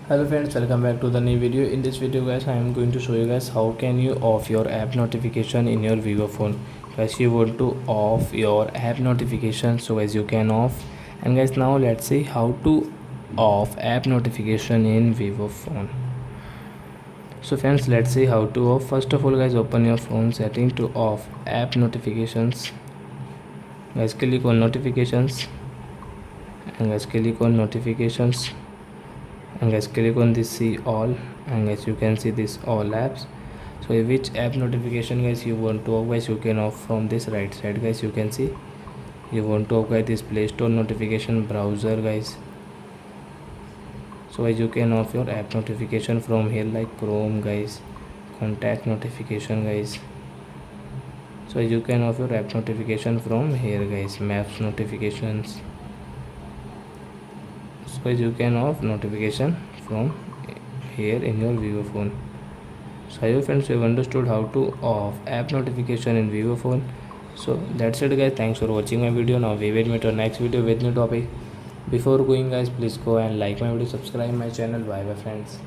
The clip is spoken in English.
Hello friends, welcome back to the new video. In this video guys, I am going to show you guys how can you off your app notification in your Vivo phone. Guys, you want to off your app notification, so guys you can off. And guys, now let's see how to off app notification in Vivo phone. So friends, let's see how to off. First of all guys, open your phone setting to off app notifications. Guys, click on notifications and guys click on notifications and guys click on this see all, and guys you can see this all apps. So which app notification guys you want to off, guys you can off from this right side. Guys you can see you want to off guys this Play Store notification browser guys. So guys you can off your app notification from here like Chrome guys, contact notification guys. So you can off your app notification from here guys, maps notifications. So you can off notification from here in your Vivo phone. So I hope friends you have understood how to off app notification in Vivo phone. So that's it guys, thanks for watching my video. Now we will meet our next video with new topic. Before going guys, please go and like my video, subscribe my channel. Bye bye friends.